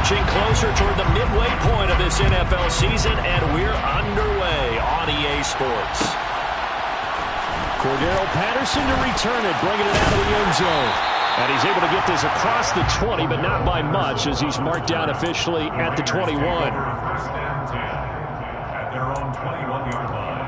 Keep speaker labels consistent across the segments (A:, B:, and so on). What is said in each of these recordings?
A: Inching closer toward the midway point of this NFL season, and we're underway on EA Sports. Cordero Patterson to return it, bringing it out of the end zone. And he's able to get this across the 20, but not by much, as he's marked down officially at the 21.
B: First and 10 at their own 21-yard line.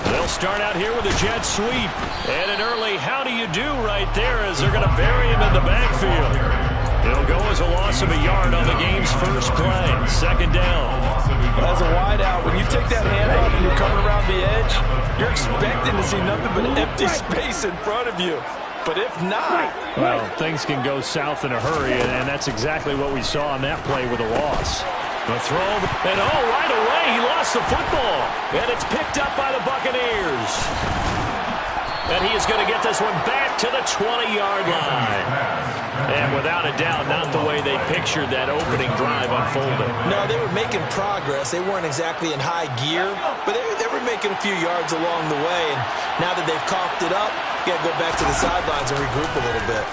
A: They'll start out here with a jet sweep. And an early how do you do right there as they're going to bury him in the backfield. It'll go as a loss of a yard on the game's first play. Second down.
C: As a wideout, when you take that handoff and you're coming around the edge, you're expecting to see nothing but empty space in front of you. But if not...
A: Well, things can go south in a hurry, and that's exactly what we saw on that play with a loss. The throw, and right away, he lost the football. And it's picked up by the Buccaneers. And he is going to get this one back to the 20-yard line. And without a doubt, not the way they pictured that opening drive unfolding.
C: No, they were making progress. They weren't exactly in high gear, but they were making a few yards along the way. And now that they've coughed it up, you got to go back to the sidelines and regroup a little bit.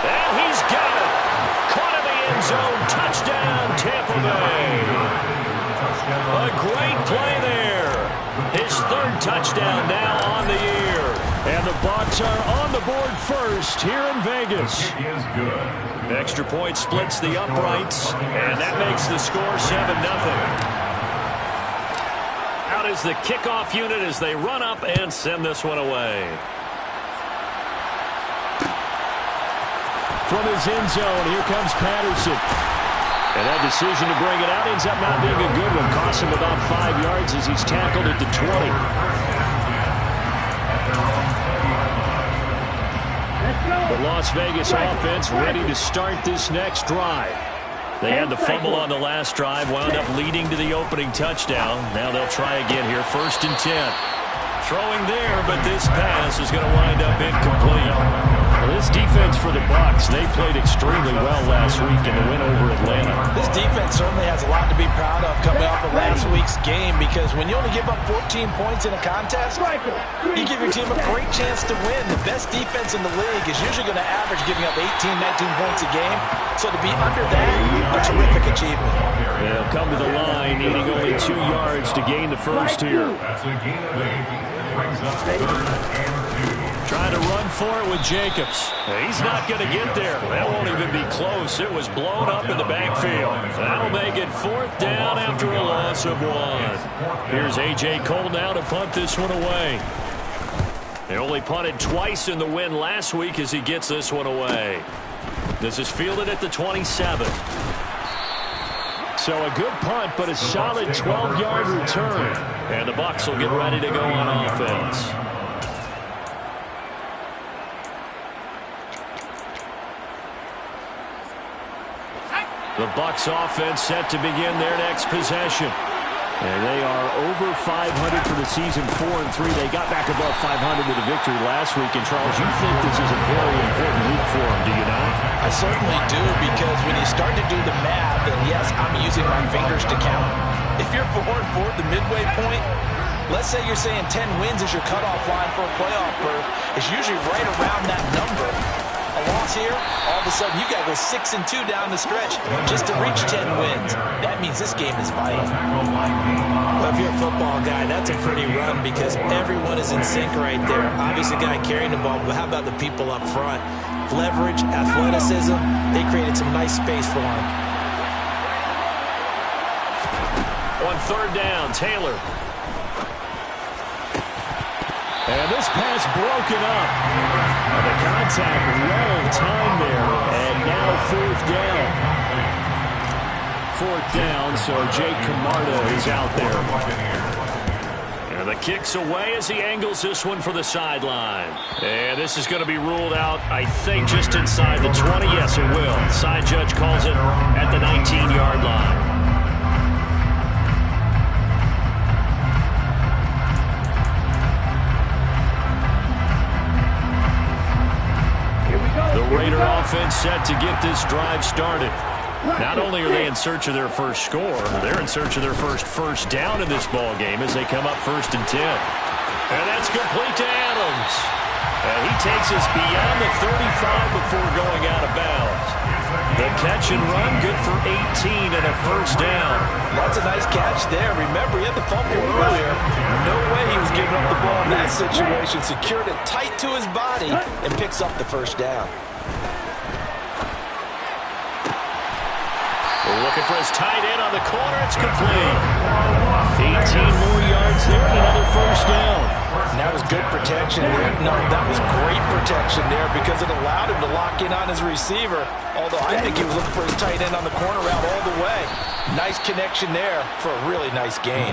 A: And he's got it. Caught in the end zone. Touchdown, Tampa Bay. A great play there. His third touchdown now on the year. And the Bucs are on the board first here in Vegas. Extra point splits the uprights, and that makes the score 7-0. Out is the kickoff unit as they run up and send this one away. From his end zone, here comes Patterson. And that decision to bring it out ends up not being a good one. Costs him about 5 yards as he's tackled at the 20. The Las Vegas offense ready to start this next drive. They had the fumble on the last drive, wound up leading to the opening touchdown. Now they'll try again here, 1st and 10. Throwing there, but this pass is going to wind up incomplete. Well, this defense for the Bucs, they played extremely well last week in the win over Atlanta.
C: This defense certainly has a lot to be proud of coming off of last week's game, because when you only give up 14 points in a contest, you give your team a great chance to win. The best defense in the league is usually going to average giving up 18, 19 points a game. So to be under that, a terrific achievement.
A: They'll come to the line, needing only 2 yards to gain the first here.
B: That's a gain of 8. Brings up 3rd and 2.
A: Trying to run for it with Jacobs. He's not going to get there. That won't even be close. It was blown up in the backfield. That'll make it 4th down after a loss of 1. Here's A.J. Cole now to punt this one away. They only punted twice in the win last week as he gets this one away. This is fielded at the 27. So a good punt, but a solid 12-yard return. And the Bucs will get ready to go on offense. The Bucs offense set to begin their next possession. And they are over 500 for the season, 4-3. They got back above 500 with a victory last week. And, Charles, you think this is a very important week for them, do you not?
C: I certainly do, because when you start to do the math, and yes, I'm using my fingers to count. If you're 4-4 at the midway point, let's say you're saying 10 wins is your cutoff line for a playoff berth. It's usually right around that number. A loss here, all of a sudden you got to go 6-2 down the stretch just to reach 10 wins. That means this game is vital. Well, if you're a football guy, that's a pretty run, because everyone is in sync right there. Obviously, the guy carrying the ball, but how about the people up front? Leverage, athleticism, they created some nice space for him.
A: On 3rd down, Taylor. And this pass broken up. The contact well timed there. And now 4th down. 4th down, so Jake Camarda is out there. And the kick's away as he angles this one for the sideline. And this is going to be ruled out, I think, just inside the 20. Yes, it will. Side judge calls it at the 19-yard line. offense set to get this drive started. Not only are they in search of their first score, they're in search of their first down in this ball game as they come up 1st and 10. And that's complete to Adams. And he takes us beyond the 35 before going out of bounds. The catch and run, good for 18 and a first down.
C: That's a nice catch there. Remember, he had the fumble earlier. No way he was giving up the ball in that situation. Secured it tight to his body and picks up the first down.
A: We're looking for his tight end on the corner. It's complete. 18 more yards there and another first down.
C: And that was good protection there. No, that was great protection there because it allowed him to lock in on his receiver. Although I think he was looking for his tight end on the corner route all the way. Nice connection there for a really nice gain.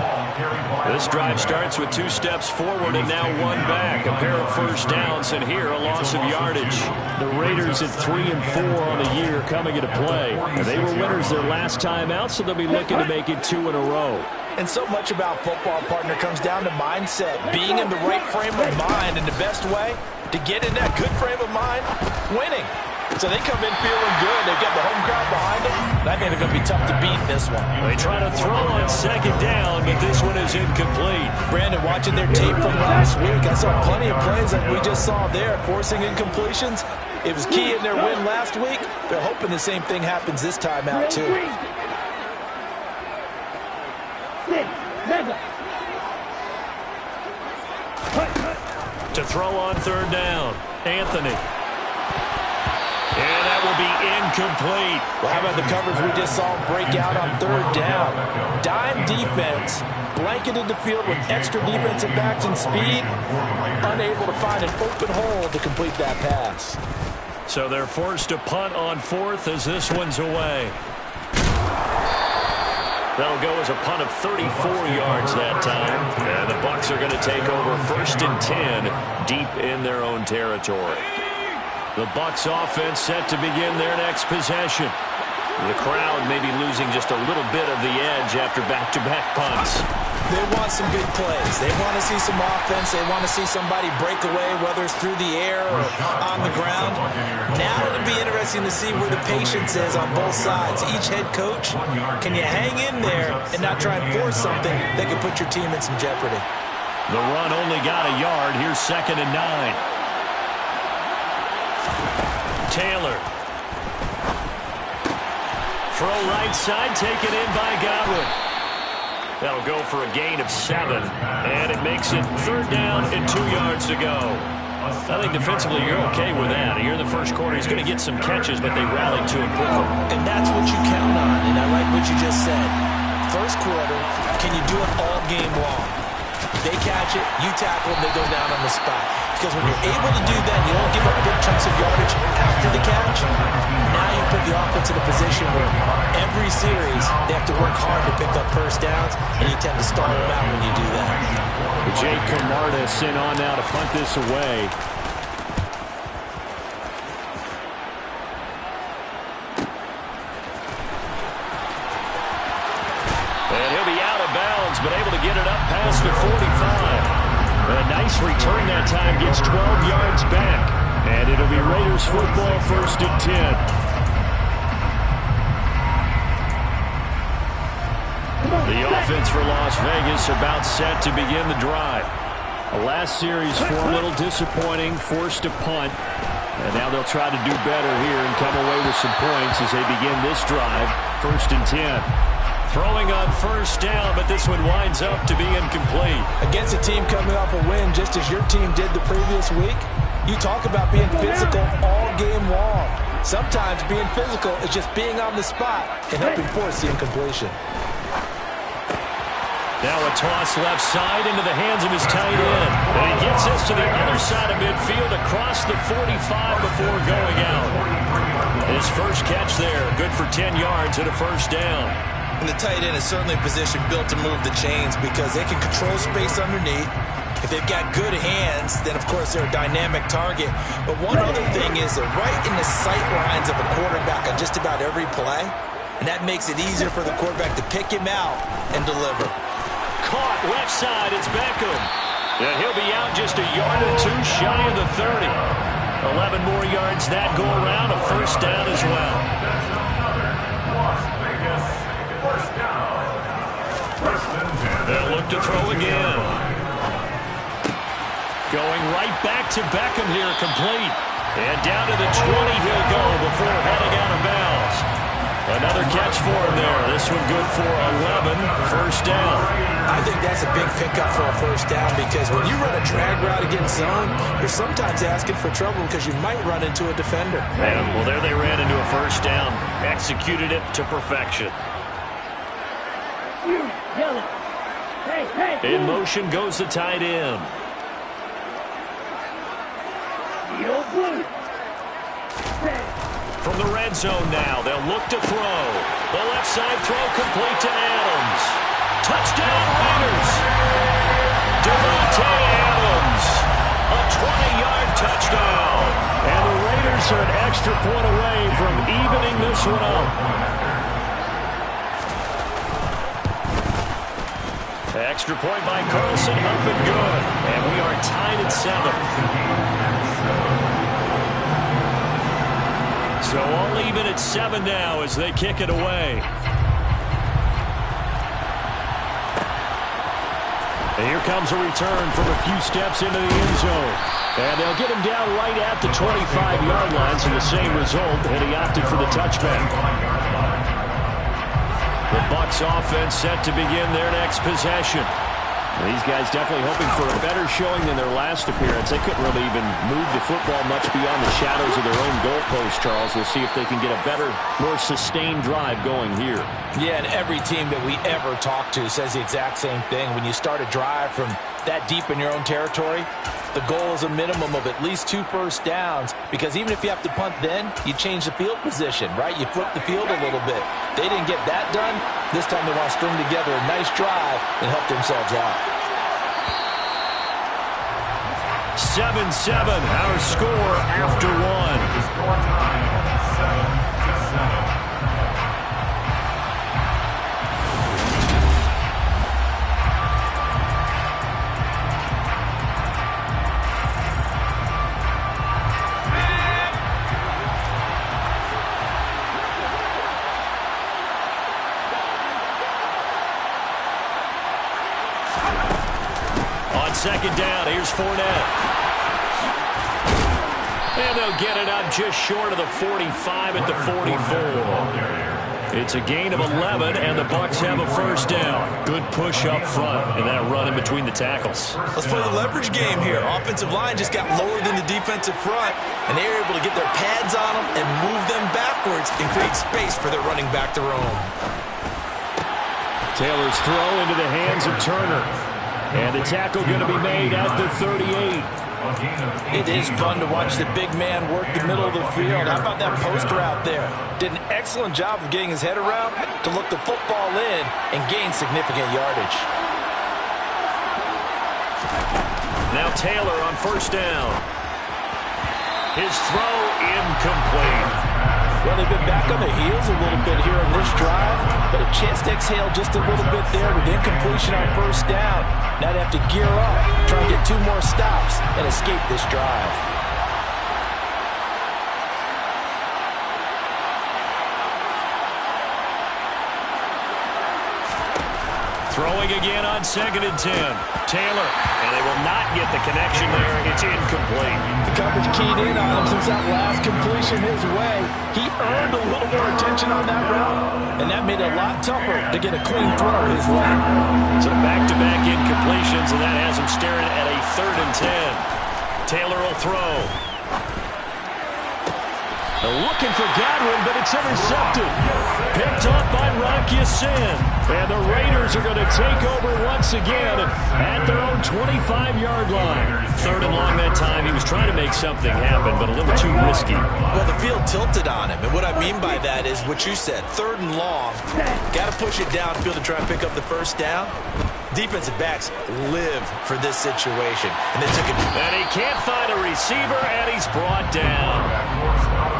A: This drive starts with 2 steps forward and now 1 back. A pair of first downs, and here a loss of yardage. The Raiders at 3 and 4 on the year coming into play. And they were winners their last time out, so they'll be looking to make it 2 in a row.
C: And so much about football, partner, comes down to mindset. Being in the right frame of mind, and the best way to get in that good frame of mind, winning. So they come in feeling good. They've got the home crowd behind them. I think they're going to be tough to beat in this one.
A: They try to throw on 2nd down, but this one is incomplete.
C: Brandon, watching their tape from last week, I saw plenty of plays like we just saw there, forcing incompletions. It was key in their win last week. They're hoping the same thing happens this time out, too.
A: To throw on 3rd down, Anthony. And that will be incomplete.
C: Well, how about the coverage we just saw break out on 3rd down? Dime defense, blanketed the field with extra defensive backs and speed, unable to find an open hole to complete that pass.
A: So they're forced to punt on 4th as this one's away. That'll go as a punt of 34 yards that time. And the Bucs are going to take over 1st and 10 deep in their own territory. The Bucs offense set to begin their next possession. The crowd may be losing just a little bit of the edge after back-to-back punts.
C: They want some big plays. They want to see some offense. They want to see somebody break away, whether it's through the air or on the ground. Now it'll be interesting to see where the patience is on both sides. Each head coach, can you hang in there and not try and force something that could put your team in some jeopardy?
A: The run only got a yard. Here's 2nd and 9. Taylor. Throw right side, taken in by Godwin. That'll go for a gain of 7. And it makes it 3rd down and 2 yards to go. I think defensively you're okay with that. Here in the first quarter, he's going to get some catches, but they rallied to him quickly.
C: And that's what you count on, and I like what you just said. First quarter, can you do it all game long? They catch it, you tackle them, they go down on the spot. Because when you're able to do that, you don't give up big chunks of yardage after the catch. Now you put the offense in a position where every series they have to work hard to pick up first downs, and you tend to stall them out when you do that.
A: Jake Camarda sent on now to punt this away. And he'll be out of bounds, but able to get it up past the 45. A nice return that time, gets 12 yards back. And it'll be Raiders football 1st and 10. The offense for Las Vegas about set to begin the drive. The last series for a little disappointing, forced to punt. And now they'll try to do better here and come away with some points as they begin this drive, 1st and 10. Throwing on 1st down, but this one winds up to be incomplete.
C: Against a team coming off a win just as your team did the previous week, you talk about being physical all game long. Sometimes being physical is just being on the spot and helping force the incompletion.
A: Now a toss left side into the hands of his tight end. And he gets this to the other side of midfield across the 45 before going out. His first catch there, good for 10 yards and a first down.
C: And the tight end is certainly a position built to move the chains because they can control space underneath. If they've got good hands, then of course they're a dynamic target. But one other thing is they're right in the sight lines of a quarterback on just about every play. And that makes it easier for the quarterback to pick him out and deliver.
A: Caught left side, it's Beckham. And he'll be out just a yard or two shy of the 30. 11 more yards that go around, a first down as well. They'll look to throw again. Going right back to Beckham here, complete. And down to the 20 he'll go before heading out of bounds. Another catch for him there. This one good for 11, first down.
C: I think that's a big pickup for a first down because when you run a drag route against zone, you're sometimes asking for trouble because you might run into a defender.
A: And, well, there they ran into a first down. Executed it to perfection. In motion goes the tight end. From the red zone now, they'll look to throw. The left side throw complete to Adams. Touchdown Raiders. Devontae Adams. A 20-yard touchdown. And the Raiders are an extra point away from evening this one up. Extra point by Carlson, up and good. And we are tied at 7. So all even at 7 now as they kick it away. And here comes a return from a few steps into the end zone. And they'll get him down right at the 25-yard line, so the same result, and he opted for the touchback. The Bucs offense set to begin their next possession. These guys definitely hoping for a better showing than their last appearance. They couldn't really even move the football much beyond the shadows of their own goalpost, Charles. We'll see if they can get a better, more sustained drive going here.
C: Yeah, and every team that we ever talk to says the exact same thing. When you start a drive from that deep in your own territory, the goal is a minimum of at least 2 first downs, because even if you have to punt then, you change the field position, right? You flip the field a little bit. They didn't get that done. This time they want to string together a nice drive and help themselves out.
A: 7-7, our score after 1. Second down, here's Fournette. And they'll get it up just short of the 45 at the 44. It's a gain of 11, and the Bucs have a first down. Good push up front, and that run in between the tackles.
C: Let's play the leverage game here. Offensive line just got lower than the defensive front, and they were able to get their pads on them and move them backwards and create space for their running back to roam.
A: Taylor's throw into the hands of Turner. And the tackle going to be made at the 38.
C: It is fun to watch the big man work the middle of the field. How about that post route there? Did an excellent job of getting his head around to look the football in and gain significant yardage.
A: Now Taylor on first down. His throw incomplete.
C: Well, they've been back on their heels a little bit here on this drive, but a chance to exhale just a little bit there with incompletion on first down. Now they have to gear up, try and get 2 more stops, and escape this drive.
A: Throwing again on 2nd and 10. Taylor, and they will not get the connection there. It's incomplete.
C: The coverage keyed in on him since that last completion his way. He earned a little more attention on that route, and that made it a lot tougher to get a clean throw his way.
A: So back-to-back incompletions, and that has him staring at a 3rd and 10. Taylor will throw. They're looking for Godwin, but it's intercepted. Picked off by Rock Ya-Sin. And the Raiders are going to take over once again at their own 25-yard line. 3rd and long that time. He was trying to make something happen, but a little too risky.
C: Well, the field tilted on him. And what I mean by that is what you said. 3rd and long. Got to push it downfield to try and pick up the first down. Defensive backs live for this situation. And they took it.
A: And he can't find a receiver, and he's brought down.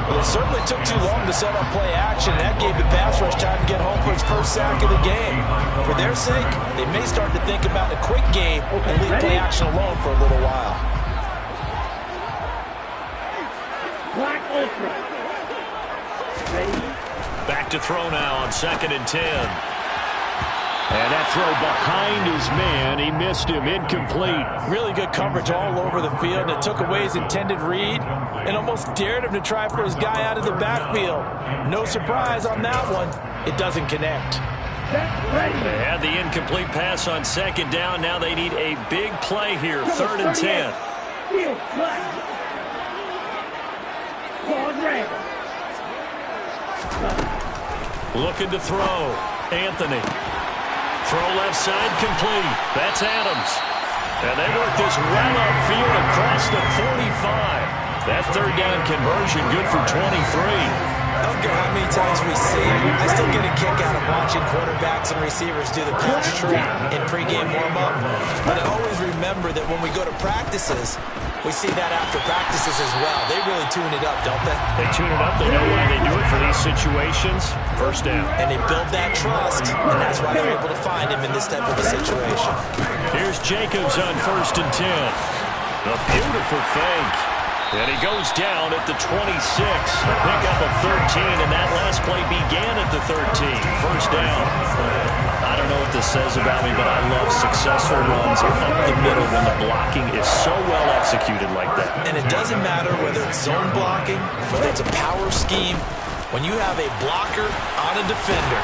C: Well, it certainly took too long to set up play action. That gave the pass rush time to get home for his first sack of the game. For their sake, they may start to think about a quick game and leave play action alone for a little while.
A: Back to throw now on 2nd and 10. And that throw behind his man. He missed him. Incomplete.
C: Really good coverage all over the field. It took away his intended read and almost dared him to try for his guy out of the backfield. No surprise on that one. It doesn't connect.
A: They had the incomplete pass on 2nd down. Now they need a big play here. 3rd and 10. Looking to throw. Anthony. Throw left side complete. That's Adams. And they work this well upfield across the 45. That 3rd down conversion good for 23.
C: I don't care how many times we see it. I still get a kick out of watching quarterbacks and receivers do the pass tree in pregame warm-up. But I always remember that when we go to practices, we see that after practices as well. They really tune it up, don't they?
A: They tune it up. They know why they do it for these situations. 1st down.
C: And they build that trust, and that's why they're able to find him in this type of a situation.
A: Here's Jacobs on 1st and 10. A beautiful fake. And he goes down at the 26. A pickup of 13, and that last play began at the 13. 1st down. I don't know what this says about me, but I love successful runs up the middle when the blocking is so well executed like that.
C: And it doesn't matter whether it's zone blocking, whether it's a power scheme. When you have a blocker on a defender,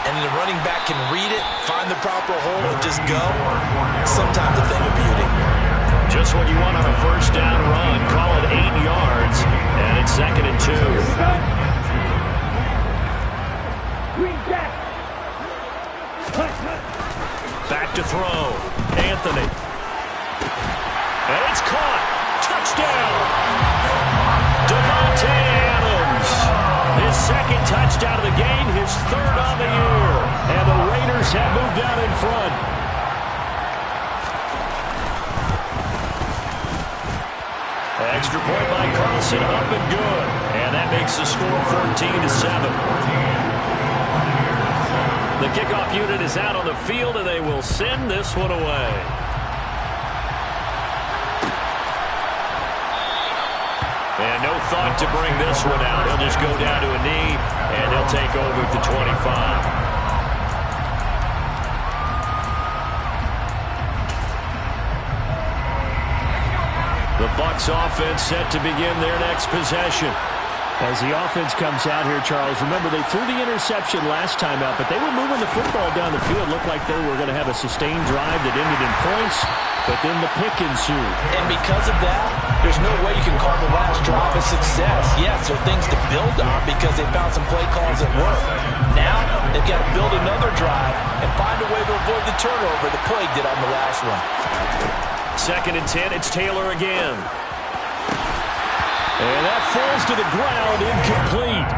C: and the running back can read it, find the proper hole, and just go, sometimes a thing of beauty.
A: Just what you want on a 1st down run. Call it 8 yards, and it's 2nd and 2. Back to throw. Anthony. And it's caught. Touchdown. Devontae Adams. His 2nd touchdown of the game, his 3rd on the year. And the Raiders have moved out in front. Extra point by Carlson, up and good. And that makes the score 14-7. The kickoff unit is out on the field, and they will send this one away. And no thought to bring this one out. He'll just go down to a knee, and he'll take over at the 25. The Bucs offense set to begin their next possession. As the offense comes out here, Charles, remember they threw the interception last time out, but they were moving the football down the field. Looked like they were going to have a sustained drive that ended in points, but then the pick ensued.
C: And because of that, there's no way you can call the last drive a success. Yes, there are things to build on because they found some play calls that work. Now, they've got to build another drive and find a way to avoid the turnover the play did on the last one.
A: 2nd and 10, it's Taylor again. And that falls to the ground, incomplete.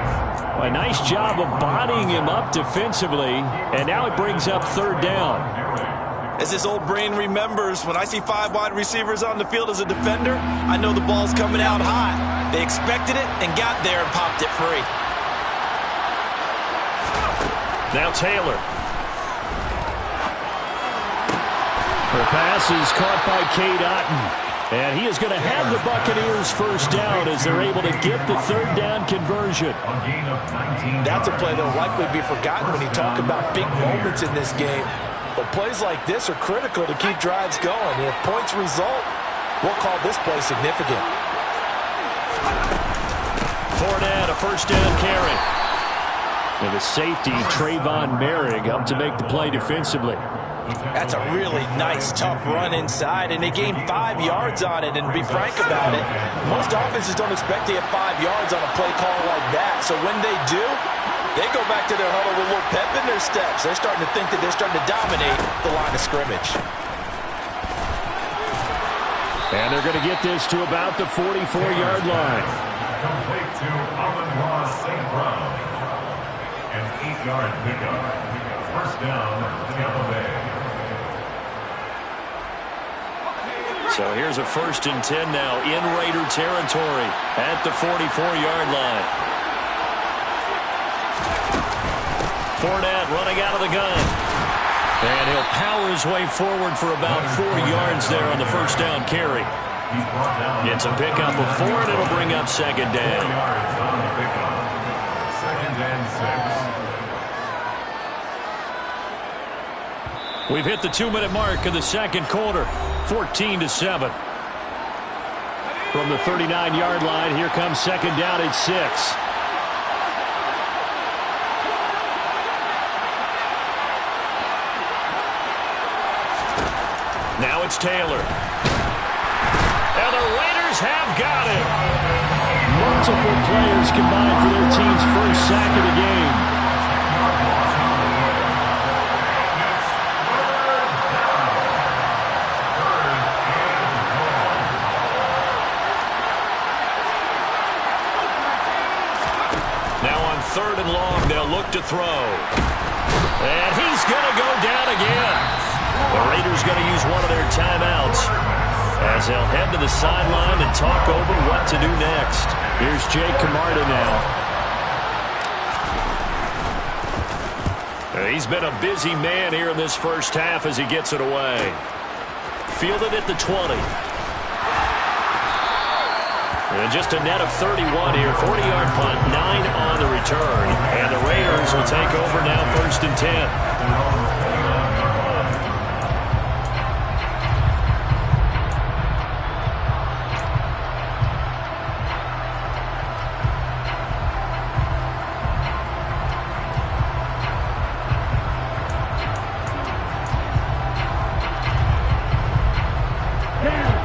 A: A nice job of bodying him up defensively, and now it brings up 3rd down.
C: As his old brain remembers, when I see 5 wide receivers on the field as a defender, I know the ball's coming out hot. They expected it and got there and popped it free.
A: Now Taylor. The pass is caught by Cade Otton. And he is going to have the Buccaneers 1st down as they're able to get the 3rd down conversion.
C: That's a play that will likely be forgotten when you talk about big moments in this game. But plays like this are critical to keep drives going. And if points result, we'll call this play significant.
A: Fournette, a 1st down carry. And the safety, Trayvon Merrick, up to make the play defensively.
C: That's a really nice, tough run inside, and they gained 5 yards on it. And to be frank about it, most offenses don't expect to get 5 yards on a play call like that. So when they do, they go back to their huddle with a little pep in their steps. They're starting to think that they're starting to dominate the line of scrimmage.
A: And they're going to get this to about the 44-yard line.
B: Complete to Amon-Ra St. Brown. An 8-yard pickup. 1st down, Tampa Bay.
A: So here's a 1st and 10 now in Raider territory at the 44-yard line. Fournette running out of the gun. And he'll power his way forward for about 4 yards there on the 1st down carry.
B: He's brought down.
A: It's a pickup of 4, and it'll bring up second
B: 4
A: down.
B: yards on the pickup. Second and 6.
A: We've hit the 2-minute mark of the second quarter, 14-7. From the 39-yard line, here comes second down at 6. Now it's Taylor. And the Raiders have got him. Multiple players combined for their team's first sack of the game. Now on 3rd and long, they'll look to throw. And he's going to go down again. The Raiders going to use one of their timeouts as they'll head to the sideline and talk over what to do next. Here's Jake Camarda now. He's been a busy man here in this first half as he gets it away. Fielded at the 20. And just a net of 31 here. 40-yard punt, 9 on the return. And the Raiders will take over now 1st and 10.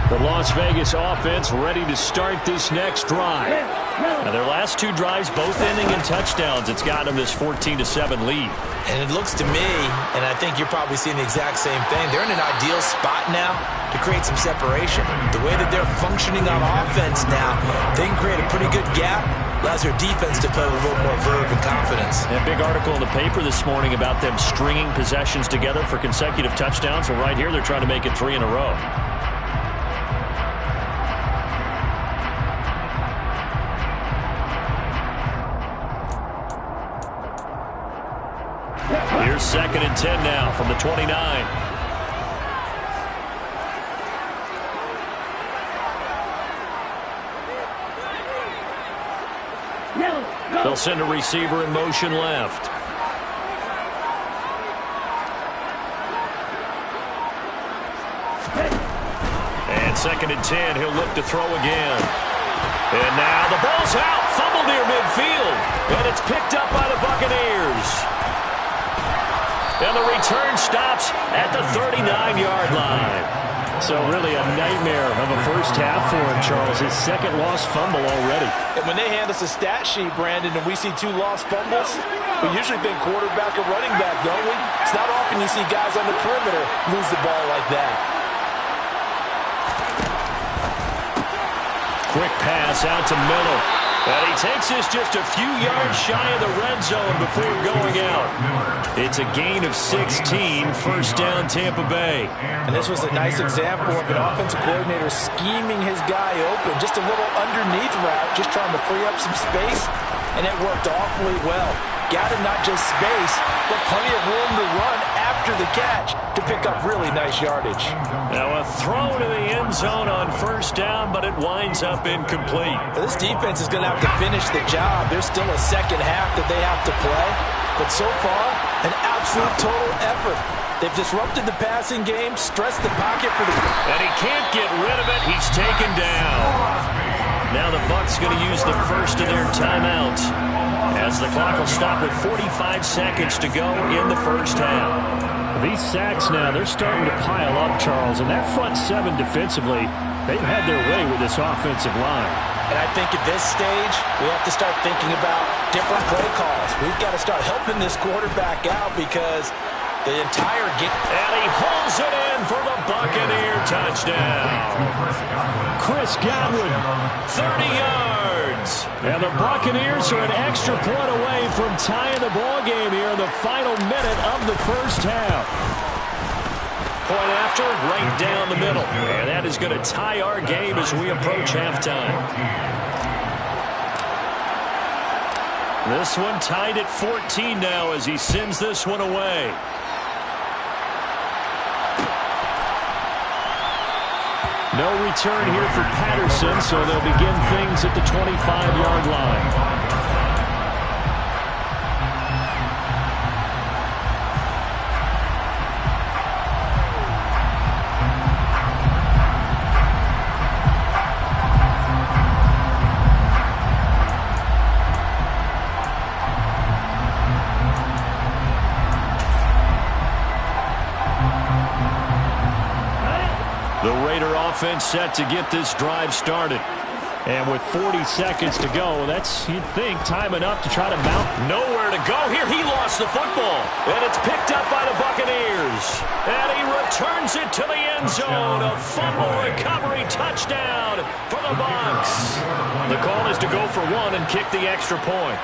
A: The Las Vegas offense ready to start this next drive. Now their last 2 drives both ending in touchdowns. It's gotten them this 14-7 lead.
C: And it looks to me, and I think you're probably seeing the exact same thing, they're in an ideal spot now to create some separation. The way that they're functioning on offense now, they can create a pretty good gap. Allows their defense to play with a little more verve and confidence.
A: A big article in the paper this morning about them stringing possessions together for consecutive touchdowns. Well, right here they're trying to make it 3 in a row. Here's 2nd and 10 now from the 29. They'll send a receiver in motion left. And 2nd and 10, he'll look to throw again. And now the ball's out, fumbled near midfield, and it's picked up by the Buccaneers. And the return stops at the 39-yard line. So really a nightmare of a first half for him, Charles. His 2nd lost fumble already.
C: And when they hand us a stat sheet, Brandon, and we see 2 lost fumbles, we usually think quarterback or running back, don't we? It's not often you see guys on the perimeter lose the ball like that.
A: Quick pass out to Miller. And he takes this just a few yards shy of the red zone before going out. It's a gain of 16, 1st down Tampa Bay.
C: And this was a nice example of an offensive coordinator scheming his guy open. Just a little underneath route, just trying to free up some space. And it worked awfully well. Got him not just space, but plenty of room to run after the catch to pick up really nice yardage.
A: Now a throw to the end zone on 1st down, but it winds up incomplete.
C: This defense is going to have to finish the job. There's still a second half that they have to play. But so far, an absolute total effort. They've disrupted the passing game, stressed the pocket for the...
A: And he can't get rid of it. He's taken down. Now the Bucs going to use the first of their timeouts, as the clock will stop with 45 seconds to go in the first half. These sacks now, they're starting to pile up, Charles, and that front 7 defensively, they've had their way with this offensive line.
C: And I think at this stage, we have to start thinking about different play calls. We've got to start helping this quarterback out because the entire game...
A: And he hauls it in for the Buccaneer touchdown. Chris Godwin, 30 yards. And the Buccaneers are an extra point away from tying the ball game here in the final minute of the first half. Point after, right down the middle. And that is going to tie our game as we approach halftime. This one tied at 14 now as he sends this one away. No return here for Patterson, so they'll begin things at the 25-yard line. Offense set to get this drive started. And with 40 seconds to go, that's, you'd think, time enough to try to mount. Nowhere to go here. He lost the football. And it's picked up by the Buccaneers. And he returns it to the end zone. A fumble recovery touchdown for the Bucs. The call is to go for one and kick the extra point.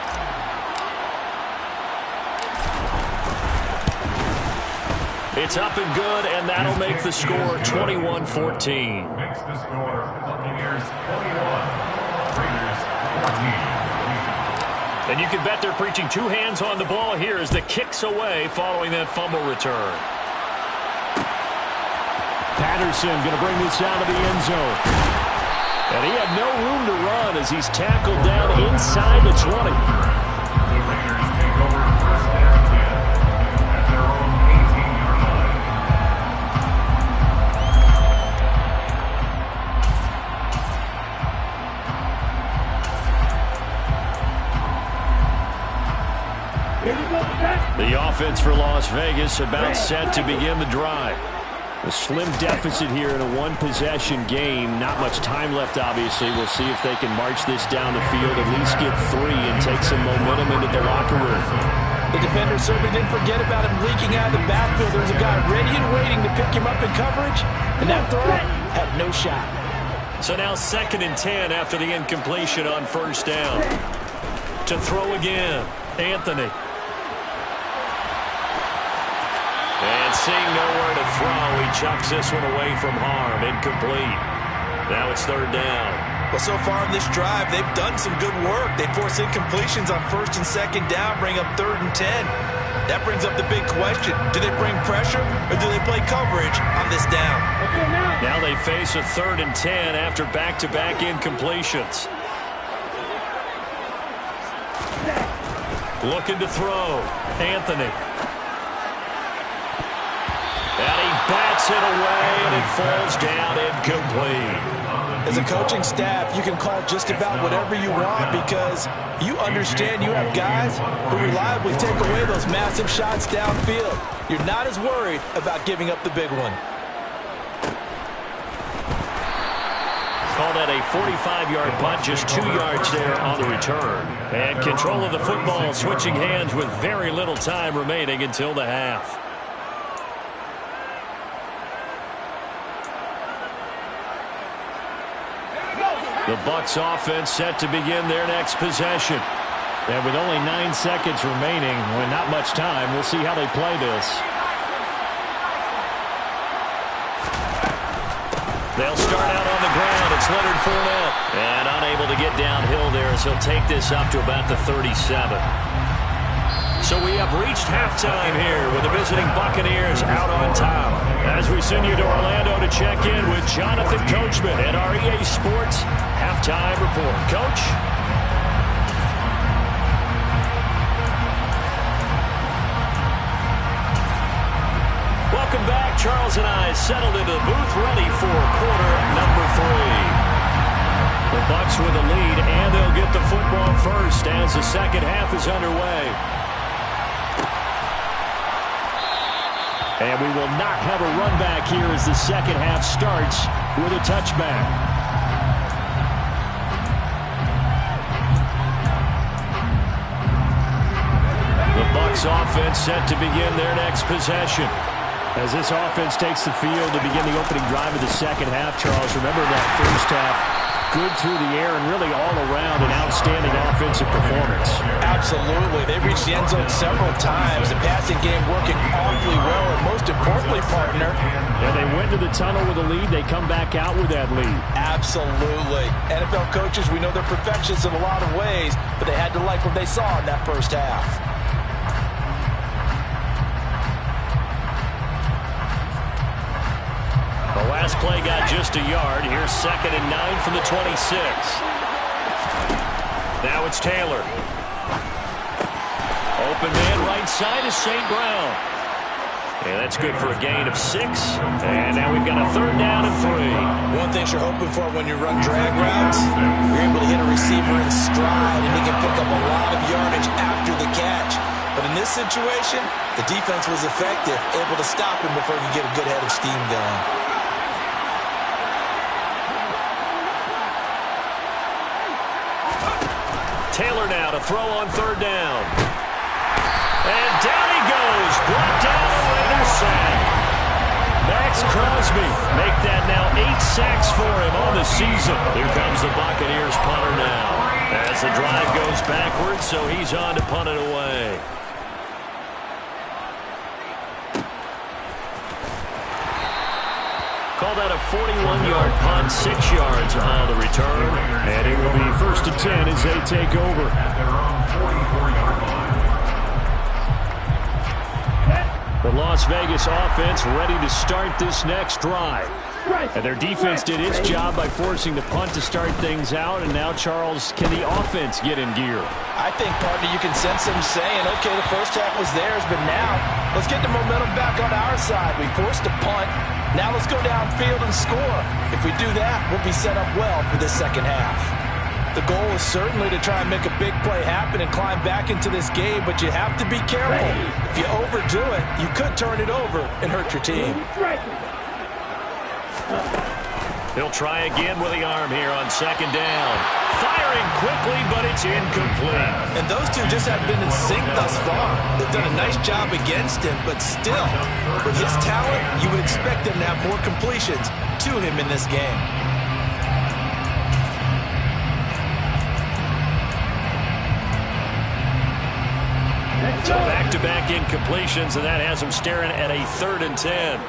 A: It's up and good, and that'll make the score 21-14.
B: Makes the score Buccaneers 21, Raiders 14.
A: And you can bet they're preaching two hands on the ball here as the kick's away following that fumble return. Patterson going to bring this out of the end zone. And he had no room to run as he's tackled down inside the 20.
B: The Raiders take over first and 10 at their own 18-yard line.
A: The offense for Las Vegas about set to begin the drive. A slim deficit here in a one-possession game. Not much time left, obviously. We'll see if they can march this down the field, at least get 3 and take some momentum into the locker room.
C: The defender certainly didn't forget about him leaking out of the backfield. There was a guy ready and waiting to pick him up in coverage, and that throw had no shot.
A: So now 2nd and 10 after the incompletion on first down. To throw again, Anthony. And seeing nowhere to throw, he chucks this one away from harm. Incomplete. Now it's 3rd down.
C: Well, so far in this drive, they've done some good work. They force incompletions on 1st and 2nd down, bring up 3rd and 10. That brings up the big question. Do they bring pressure, or do they play coverage on this down?
A: Now they face a 3rd and 10 after back-to-back incompletions. Looking to throw. Anthony. And he bats it away, and it falls down incomplete.
C: As a coaching staff, you can call just about whatever you want because you understand you have guys who reliably take away those massive shots downfield. You're not as worried about giving up the big one.
A: Called that a 45-yard punt, just 2 yards there on the return. And control of the football, switching hands with very little time remaining until the half. The Bucs offense set to begin their next possession. And with only 9 seconds remaining, with not much time, we'll see how they play this. They'll start out on the ground. It's Leonard Fournette. And unable to get downhill there as he'll take this up to about the 37. So we have reached halftime here with the visiting Buccaneers out on top. As we send you to Orlando to check in with Jonathan Coachman at our EA Sports Halftime Report. Coach? Welcome back. Charles and I settled into the booth ready for quarter number 3. The Bucs with a lead, and they'll get the football first as the second half is underway. And we will not have a run back here as the second half starts with a touchback. The Bucs offense set to begin their next possession. As this offense takes the field to begin the opening drive of the second half, Charles, remember that first half, good through the air and really all around an outstanding offensive performance.
C: Absolutely. They reached the end zone several times. The passing game working awfully well, and most importantly, partner,
A: and they went to the tunnel with a lead. They come back out with that lead.
C: Absolutely. NFL coaches, we know they're perfectionists in a lot of ways, but they had to like what they saw in that first half.
A: The last play got just a yard. Here's 2nd and 9 from the 26. Now it's Taylor. Open man right side is St. Brown. And that's good for a gain of 6. And now we've got a 3rd down and 3.
C: One thing you're hoping for when you run drag routes, you're able to hit a receiver in stride, and he can pick up a lot of yardage after the catch. But in this situation, the defense was effective, able to stop him before he could get a good head of steam going.
A: Taylor now to throw on 3rd down. And down he goes. Brought down a Raiders sack. Max Crosby make that now 8 sacks for him on the season. Here comes the Buccaneers punter now. As the drive goes backwards, so he's on to punt it away. Call that a 41-yard punt, 6 yards on the return. And it will be 1st and 10 as they take over.
B: At their own 44-yard line.
A: The Las Vegas offense ready to start this next drive. And their defense did its job by forcing the punt to start things out. And now, Charles, can the offense get in gear?
C: I think, partner, you can sense them saying, okay, the first half was theirs, but now let's get the momentum back on our side. We forced a punt. Now let's go downfield and score. If we do that, we'll be set up well for this second half. The goal is certainly to try and make a big play happen and climb back into this game, but you have to be careful. If you overdo it, you could turn it over and hurt your team.
A: He'll try again with the arm here on 2nd down. Firing quickly, but it's incomplete.
C: And those two just have been in sync thus far. They've done a nice job against him, but still, with his talent, you would expect him to have more completions to him in this game.
A: So back-to-back incompletions, and that has him staring at a 3rd and 10.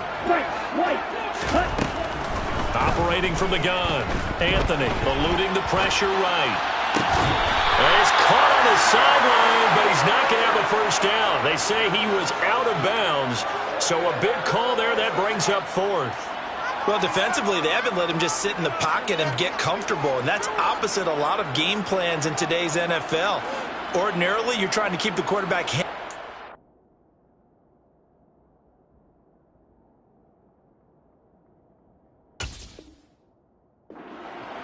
A: Operating from the gun. Anthony eluding the pressure right. And he's caught on his sideline, but he's not going to have a 1st down. They say he was out of bounds, so a big call there that brings up 4th.
C: Well, defensively, they haven't let him just sit in the pocket and get comfortable, and that's opposite a lot of game plans in today's NFL. Ordinarily, you're trying to keep the quarterback.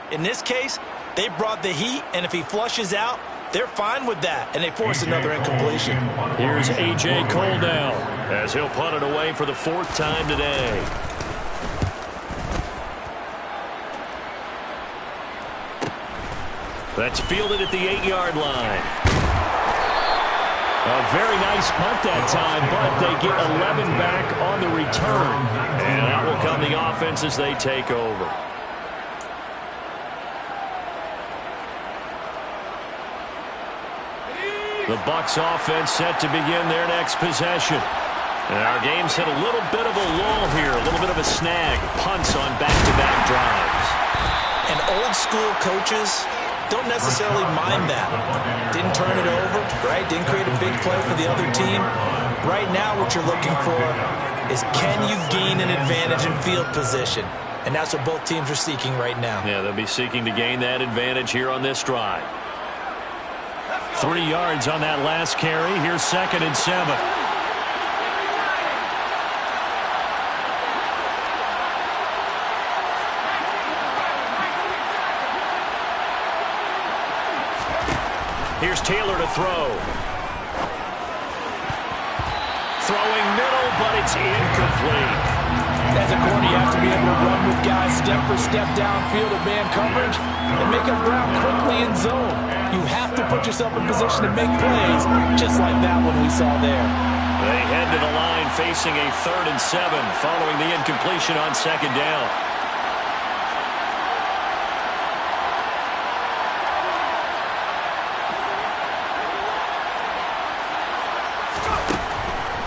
C: In this case, they brought the heat, and if he flushes out, they're fine with that, and they force another incompletion.
A: Here's A.J. Cole now, as he'll punt it away for the 4th time today. That's fielded at the 8-yard line. A very nice punt that time, but they get 11 back on the return. And out will come the offense as they take over. The Bucs offense set to begin their next possession. And our game's hit a little bit of a lull here, a little bit of a snag. Punts on back-to-back drives.
C: And old-school coaches don't necessarily mind that. Didn't turn it over, right? Didn't create a big play for the other team. Right now what you're looking for is, can you gain an advantage in field position? And that's what both teams are seeking right now.
A: Yeah, they'll be seeking to gain that advantage here on this drive. 3 yards on that last carry. Here's 2nd and 7. Here's Taylor to throw. Throwing middle, but it's incomplete.
C: As a corner, you have to be able to run with guys step for step downfield of man coverage and make up ground quickly in zone. You have to put yourself in position to make plays, just like that one we saw there.
A: They head to the line facing a 3rd and 7 following the incompletion on 2nd down.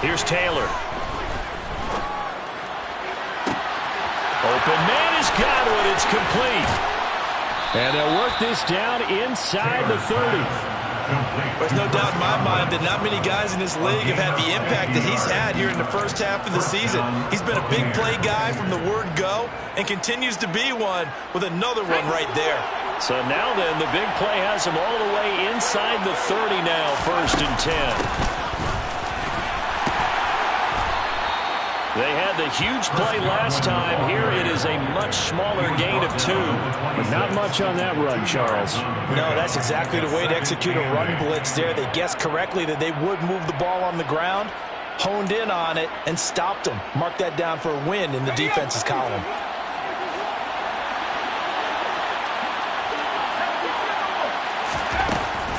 A: Here's Taylor. Open man has got it. It's complete. And they'll work this down inside the 30.
C: There's no doubt in my mind that not many guys in this league have had the impact that he's had here in the first half of the season. He's been a big play guy from the word go and continues to be one with another one right there.
A: So now then, the big play has him all the way inside the 30 now, 1st and 10. They had the huge play last time. Here it is a much smaller gain of 2.
D: But not much on that run, Charles.
C: No, that's exactly the way to execute a run blitz there. They guessed correctly that they would move the ball on the ground, honed in on it, and stopped them. Mark that down for a win in the defense's column.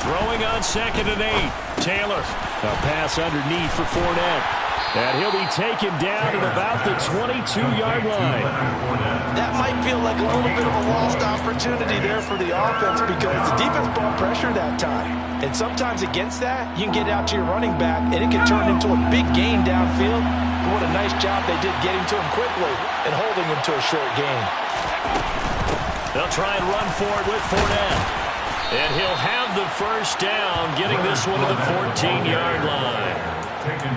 A: Throwing on 2nd and 8. Taylor. A pass underneath for Fournette. And he'll be taken down at about the 22-yard line.
C: That might feel like a little bit of a lost opportunity there for the offense because the defense brought pressure that time. And sometimes against that, you can get out to your running back, and it can turn into a big gain downfield. But what a nice job they did getting to him quickly and holding him to a short gain.
A: They'll try and run for it with Fournette. And he'll have the first down, getting this one to the 14-yard line.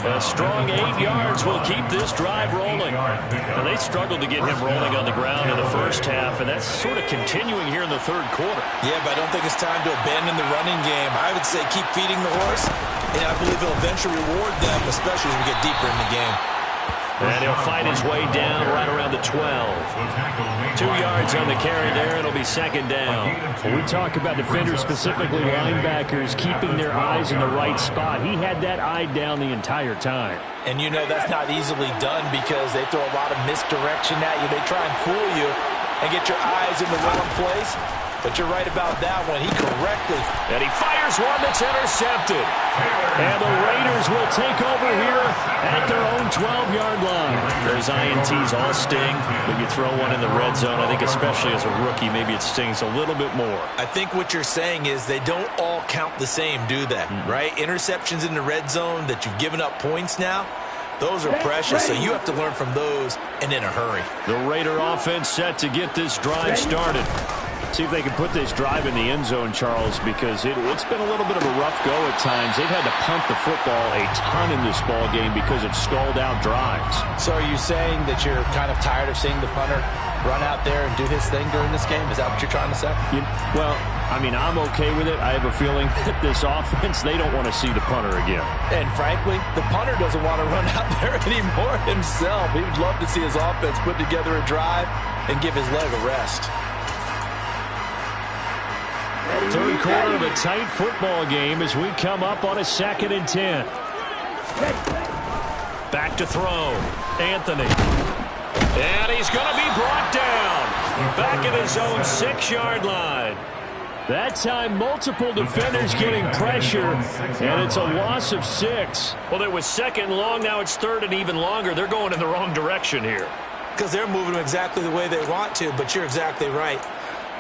A: A strong 8 yards will keep this drive rolling. Now, they struggled to get him rolling on the ground in the first half, and that's sort of continuing here in the 3rd quarter.
C: Yeah, but I don't think it's time to abandon the running game. I would say keep feeding the horse, and I believe he'll eventually reward them, especially as we get deeper in the game.
A: And he'll fight his way down right around the 12. 2 yards on the carry there. It'll be 2nd down.
D: When we talk about defenders, specifically linebackers, keeping their eyes in the right spot, he had that eye down the entire time.
C: And you know that's not easily done because they throw a lot of misdirection at you. They try and fool you and get your eyes in the wrong place. But you're right about that one. He correctly.
A: And he fires one that's intercepted. And the Raiders will take over here at their own 12-yard line. Those INTs all sting. When you throw one in the red zone, I think especially as a rookie, maybe it stings a little bit more.
C: I think what you're saying is they don't all count the same, do they? Right? Interceptions in the red zone that you've given up points now, those are precious, so you have to learn from those and in a hurry.
A: The Raider offense set to get this drive started.
D: See if they can put this drive in the end zone, Charles, because it's been a little bit of a rough go at times. They've had to punt the football a ton in this ball game because of stalled-out drives.
C: So are you saying that you're kind of tired of seeing the punter run out there and do his thing during this game? Is that what you're trying to say?
D: Well, I mean, I'm okay with it. I have a feeling that this offense, they don't want to see the punter again.
C: And frankly, the punter doesn't want to run out there anymore himself. He would love to see his offense put together a drive and give his leg a rest.
A: 3rd quarter of a tight football game as we come up on a 2nd and 10. Back to throw. Anthony. And he's going to be brought down. Back at his own 6-yard line. That time, multiple defenders getting pressure, and it's a loss of 6. Well, it was 2nd and long. Now it's 3rd and even longer. They're going in the wrong direction here.
C: Because they're moving exactly the way they want to, but you're exactly right.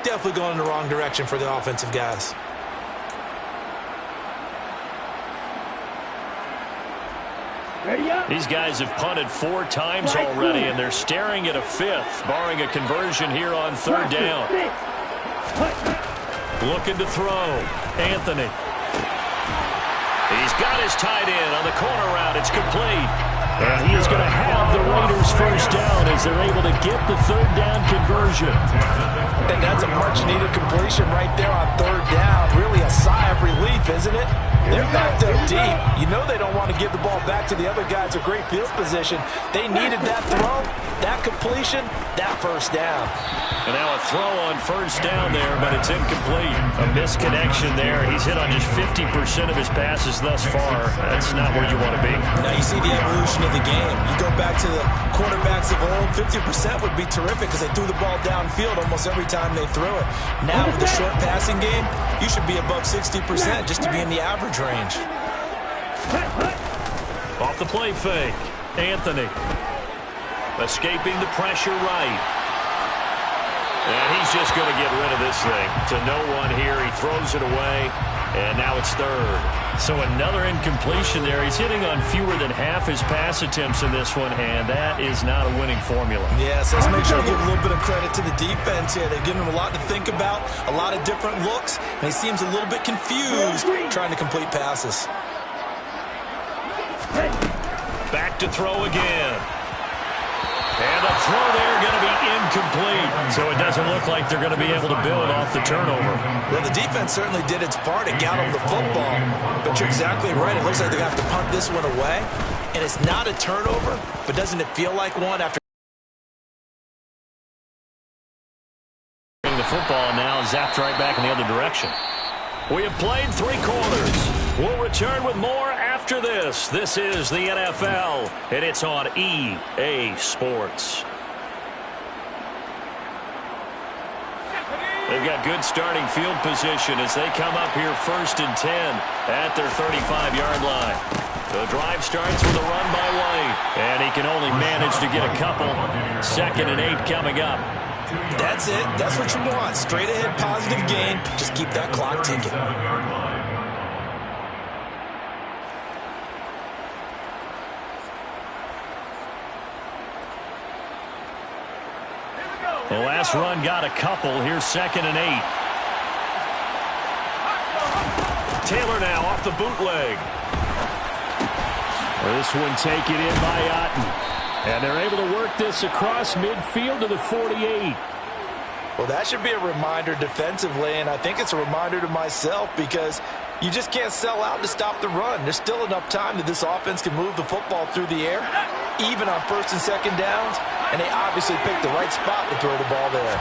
C: Definitely going in the wrong direction for the offensive guys.
A: These guys have punted 4 times already, and they're staring at a 5th, barring a conversion here on 3rd down. Looking to throw. Anthony. He's got his tight end on the corner route. It's complete. And he is going to have the Raiders first down as they're able to get the 3rd down conversion.
C: And that's a much-needed completion right there on 3rd down. Really a sigh of relief, isn't it? They're backed up deep. You know they don't want to give the ball back to the other guys. A great field position. They needed that throw, that completion, that first down.
A: And now a throw on 1st down there, but it's incomplete. A misconnection there. He's hit on just 50% of his passes thus far. That's not where you want to be.
C: Now you see the evolution of the game. You go back to the quarterbacks of old, 50% would be terrific because they threw the ball downfield almost every time they threw it. Now with the short passing game, you should be above 60% just to be in the average range.
A: Off the play fake. Anthony. Escaping the pressure right. And he's just going to get rid of this thing. To no one here. He throws it away. And now it's third. So another incompletion there. He's hitting on fewer than half his pass attempts in this one, and that is not a winning formula.
C: Yes, let's make sure to give a little bit of credit to the defense here. They've given him a lot to think about, a lot of different looks, and he seems a little bit confused trying to complete passes.
A: Back to throw again. And the throw there going to be incomplete. So it doesn't look like they're going to be able to build off the turnover.
C: Well, the defense certainly did its part. It got him the football. But you're exactly right. It looks like they're going to have to punt this one away. And it's not a turnover, but doesn't it feel like one after
A: the football now zapped right back in the other direction. We have played 3 quarters. We'll return with more after this. This is the NFL, and it's on EA Sports. They've got good starting field position as they come up here 1st and 10 at their 35-yard line. The drive starts with a run by White, and he can only manage to get a couple. 2nd and 8 coming up.
C: That's it. That's what you want. Straight ahead positive gain. Just keep that clock ticking.
A: The last run got a couple. Here's 2nd and 8. Taylor now off the bootleg.
D: This one taken in by Otten. And they're able to work this across midfield to the 48.
C: Well, that should be a reminder defensively, and I think it's a reminder to myself because you just can't sell out to stop the run. There's still enough time that this offense can move the football through the air, even on 1st and 2nd downs, and they obviously picked the right spot to throw the ball there.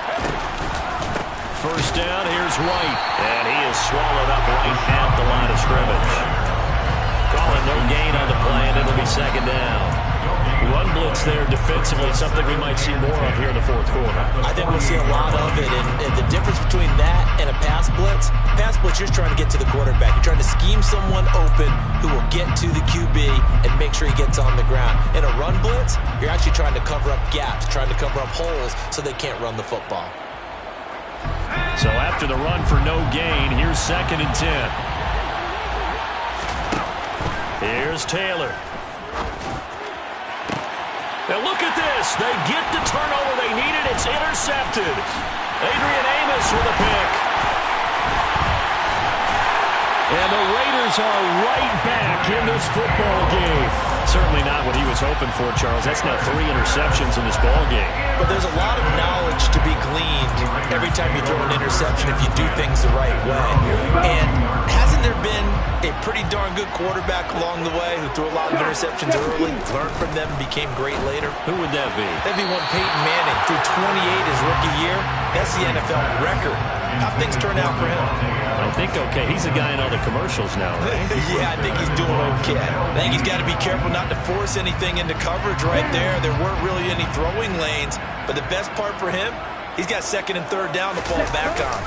A: 1st down, here's White, and he is swallowed up right at the line of scrimmage. Calling no gain on the play, and it'll be 2nd down. Run blitz there defensively, something we might see more of here in the 4th quarter.
C: I think we'll see a lot of it, and the difference between that and a pass blitz, you're trying to get to the quarterback. You're trying to scheme someone open who will get to the QB and make sure he gets on the ground. In a run blitz, you're actually trying to cover up gaps, trying to cover up holes so they can't run the football.
A: So after the run for no gain, here's 2nd and 10. Here's Taylor. Now look at this. They get the turnover they needed. It's intercepted. Adrian Amos with a pick. And the Raiders are right back in this football game. Certainly not what he was hoping for, Charles. That's now 3 interceptions in this ball game.
C: But there's a lot of knowledge to be gleaned every time you throw an interception if you do things the right way. And hasn't there been a pretty darn good quarterback along the way who threw a lot of interceptions early, learned from them, and became great later?
A: Who would that be?
C: That'd be one Peyton Manning. Threw 28 his rookie year. That's the NFL record. How'd things turn out for him?
A: I think okay. He's the guy in all the commercials now, right?
C: Yeah, I think he's doing okay. I think he's got to be careful not to force anything into coverage right there. There weren't really any throwing lanes. But the best part for him, he's got 2nd and 3rd down to fall back on.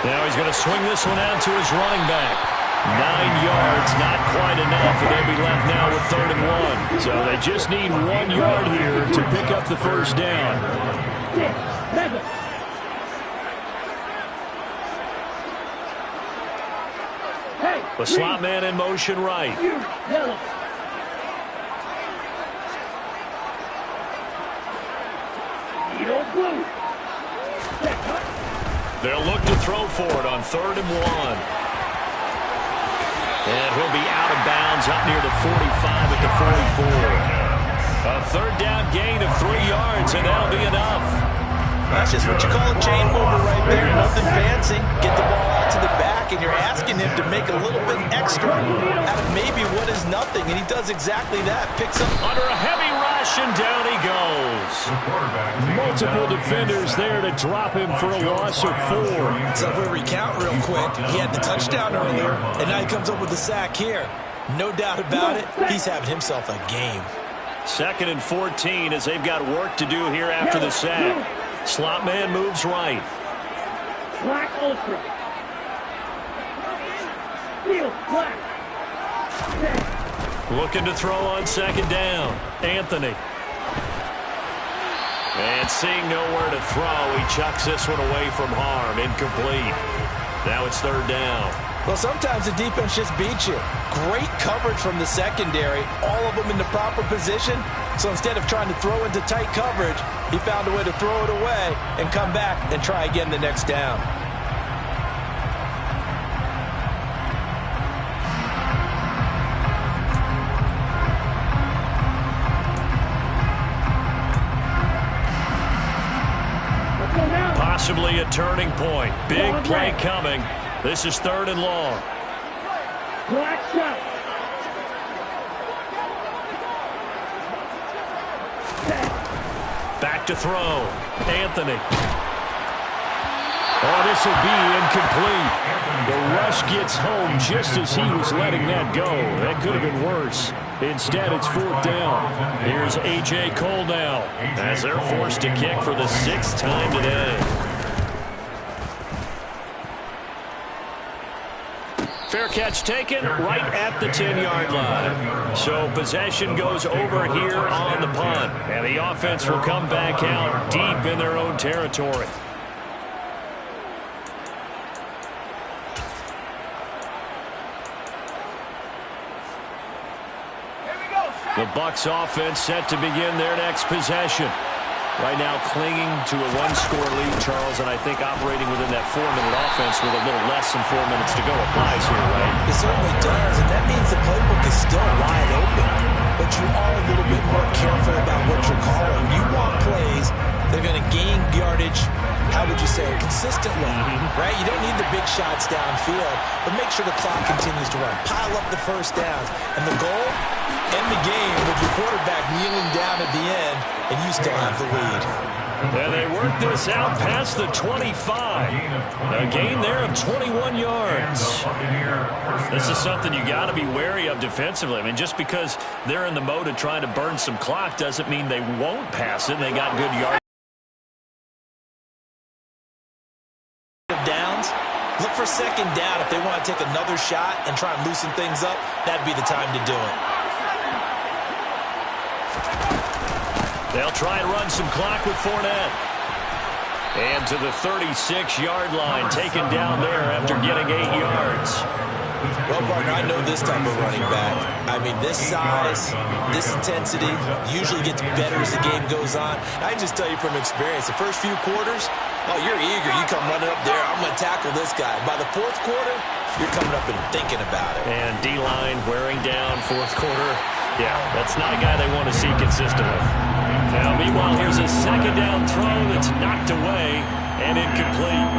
A: Now he's going to swing this one out to his running back. 9 yards, not quite enough, and they'll be left now with 3rd and 1. So they just need 1 yard here to pick up the 1st down. The slot man in motion right. They'll look to throw for it on 3rd and 1. And he'll be out of bounds up near the 45 at the 44. A 3rd down gain of 3 yards, and that'll be enough.
C: That's just what you call a chain mover right there. Nothing fancy. Get the ball out to the back, and you're asking him to make a little bit extra out of maybe what is nothing, and he does exactly that. Picks up
A: under a heavy rush, and down he goes.
D: Multiple defenders there to drop him for a loss of 4.
C: So if we recount real quick, he had the touchdown earlier, and now he comes up with the sack here. No doubt about it, he's having himself a game.
A: 2nd and 14 as they've got work to do here after the sack. Slot man moves right.
E: Black ultra. Field black.
A: Looking to throw on 2nd down. Anthony. And seeing nowhere to throw, he chucks this one away from harm. Incomplete. Now it's third down.
C: Well, sometimes the defense just beats you. Great coverage from the secondary, all of them in the proper position. So instead of trying to throw into tight coverage, he found a way to throw it away and come back and try again the next down.
A: Possibly a turning point. Big play coming. This is third and long.
E: Black shot.
A: Back to throw. Anthony. Oh, this will be incomplete. The rush gets home just as he was letting that go. That could have been worse. Instead, it's fourth down. Here's A.J. Cole now as they're forced to kick for the 6th time today. Fair catch taken right at the 10-yard line. So possession goes over here on the punt. And the offense will come back out deep in their own territory. The Bucs offense set to begin their next possession. Right now clinging to a one-score lead, Charles, and I think operating within that 4-minute offense with a little less than 4 minutes to go applies here, right?
C: It certainly does, and that means the playbook is still wide open. But you are a little bit more careful about what you're calling. You want plays that are going to gain yardage, how would you say, consistently, right? You don't need the big shots downfield, but make sure the clock continues to run. Pile up the first downs. And the goal, end the game with your quarterback kneeling down at the end, and you still have the lead.
A: And they work this out past the 25. A gain there of 21 yards. This is something you got to be wary of defensively. I mean, just because they're in the mode of trying to burn some clock doesn't mean they won't pass it. They got good yards.
C: Downs. Look for second down. If they want to take another shot and try and loosen things up, that'd be the time to do it.
A: They'll try and run some clock with Fournette. And to the 36-yard line, taken down there after getting 8 yards.
C: Well, partner, I know this type of running back. I mean, this size, this intensity usually gets better as the game goes on. I just tell you from experience, the first few quarters, oh, you're eager. You come running up there, I'm going to tackle this guy. By the fourth quarter, you're coming up and thinking about it.
A: And D-line wearing down fourth quarter. Yeah, that's not a guy they want to see consistently. Now, meanwhile, here's a second down throw that's knocked away and incomplete.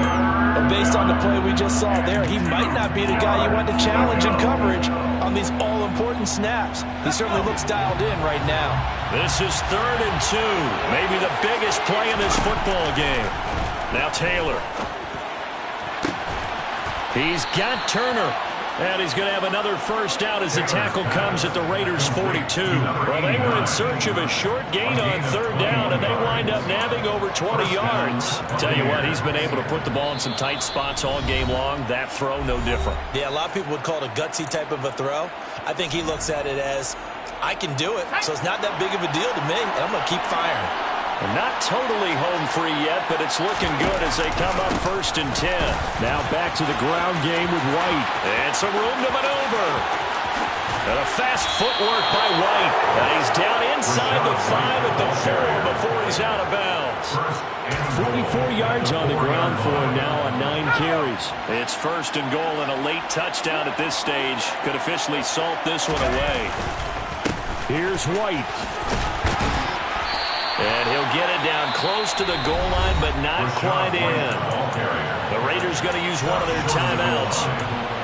C: But based on the play we just saw there, he might not be the guy you want to challenge in coverage on these all-important snaps. He certainly looks dialed in right now.
A: This is 3rd and 2. Maybe the biggest play in this football game. Now Taylor. He's got Turner. And he's going to have another first down as the tackle comes at the Raiders' 42. Well, they were in search of a short gain on 3rd down, and they wind up nabbing over 20 yards. Tell you what, he's been able to put the ball in some tight spots all game long. That throw, no different.
C: Yeah, a lot of people would call it a gutsy type of a throw. I think he looks at it as, I can do it, so it's not that big of a deal to me, and I'm going to keep firing.
A: Not totally home free yet, but it's looking good as they come up 1st and 10.
D: Now back to the ground game with White.
A: And some room to maneuver. And a fast footwork by White. And he's down inside the 5 at the 4 before he's out of bounds.
D: 44 yards on the ground for him now on 9 carries.
A: It's 1st and goal and a late touchdown at this stage. Could officially salt this one away.
D: Here's White.
A: And he'll get it down close to the goal line, but not quite in. The Raiders going to use one of their timeouts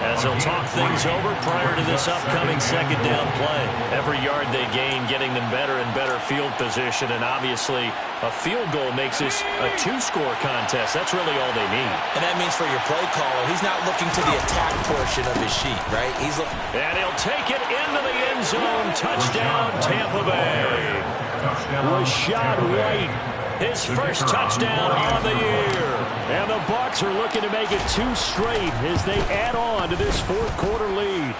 A: as they'll talk things over prior to this upcoming second down play. Every yard they gain getting them better and better field position, and obviously a field goal makes this a 2-score contest. That's really all they need.
C: And that means for your play caller, he's not looking to the attack portion of his sheet, right? He's looking.
A: And he'll take it into the end zone. Touchdown, Tampa Bay.
D: Rashad White,
A: his first touchdown on the year.
D: And the Bucs are looking to make it 2 straight as they add on to this 4th quarter lead.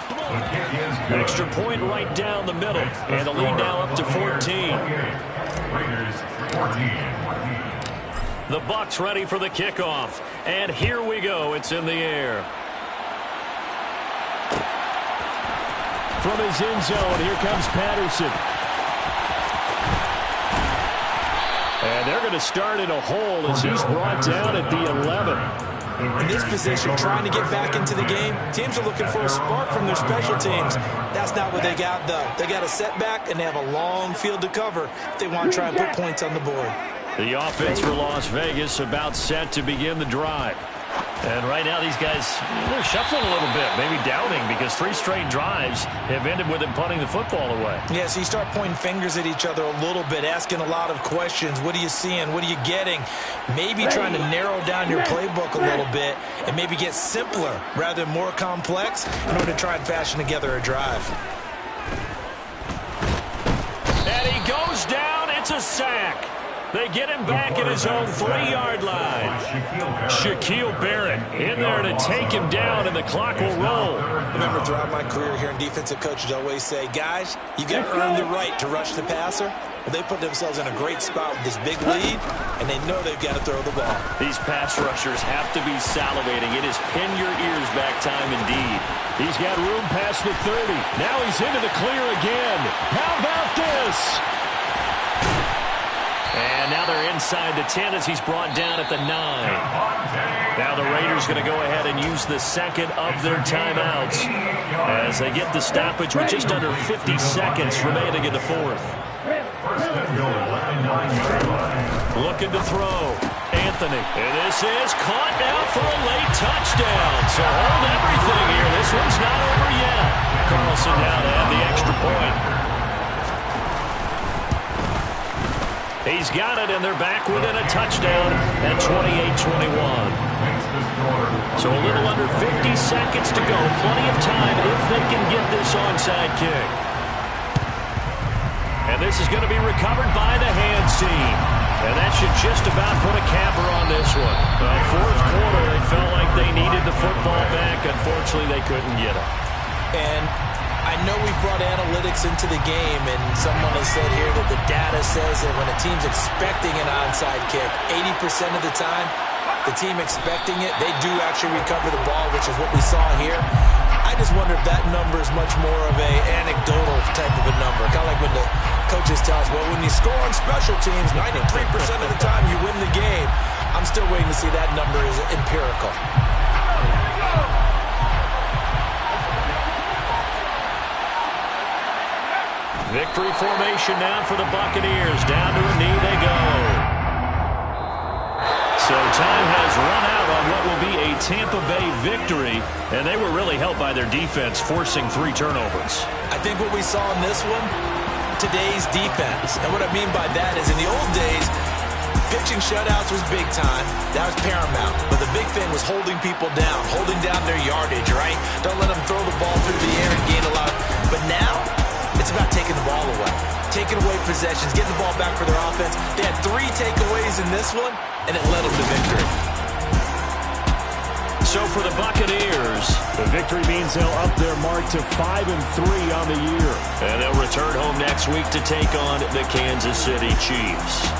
A: Extra point right down the middle. And the lead now up to 14. The Bucs ready for the kickoff. And here we go. It's in the air.
D: From his end zone, here comes Patterson. And they're going to start in a hole as he's brought down at the 11.
C: In this position, trying to get back into the game, teams are looking for a spark from their special teams. That's not what they got, though. They got a setback, and they have a long field to cover if they want to try and put points on the board.
A: The offense for Las Vegas about set to begin the drive. And right now these guys, they're shuffling a little bit, maybe doubting, because 3 straight drives have ended with them punting the football away.
C: Yeah, so you start pointing fingers at each other a little bit, asking a lot of questions. What are you seeing? What are you getting? Maybe trying to narrow down your playbook a little bit and maybe get simpler rather than more complex in order to try and fashion together a drive.
A: And he goes down. It's a sack. They get him back at his own 3-yard line. Shaquille Barrett in there to take him down, and the clock will roll.
C: I remember throughout my career here in defensive coaches always say, guys, you got to earn the right to rush the passer. Well, they put themselves in a great spot with this big lead, and they know they've got to throw the ball.
A: These pass rushers have to be salivating. It is pin your ears back time indeed.
D: He's got room past the 30. Now he's into the clear again. How about this?
A: And now they're inside the 10 as he's brought down at the 9. Now the Raiders going to go ahead and use the second of their timeouts as they get the stoppage with just under 50 seconds remaining in the fourth. Looking to throw. Anthony. And this is caught now for a late touchdown. So hold everything here. This one's not over yet. Carlson now to add the extra point. He's got it, and they're back within a touchdown at 28-21. So a little under 50 seconds to go. Plenty of time if they can get this onside kick. And this is going to be recovered by the hands team. And that should just about put a capper on this one. Fourth quarter, they felt like they needed the football back. Unfortunately, they couldn't get it.
C: And I know we brought analytics into the game, and someone has said here that the data says that when a team's expecting an onside kick, 80% of the time, the team expecting it, they do actually recover the ball, which is what we saw here. I just wonder if that number is much more of a anecdotal type of a number. Kind of like when the coaches tell us, well, when you score on special teams, 93% of the time you win the game. I'm still waiting to see that number is empirical.
A: Victory formation now for the Buccaneers. Down to a knee they go. So time has run out on what will be a Tampa Bay victory, and they were really helped by their defense, forcing 3 turnovers.
C: I think what we saw in this one, today's defense. And what I mean by that is in the old days, pitching shutouts was big time. That was paramount. But the big thing was holding people down, holding down their yardage, right? Don't let them throw the ball through the air and gain a lot. But now, it's about taking the ball away. Taking away possessions, getting the ball back for their offense. They had 3 takeaways in this one, and it led them to victory.
A: So for the Buccaneers,
D: the victory means they'll up their mark to 5-3 on the year.
A: And they'll return home next week to take on the Kansas City Chiefs.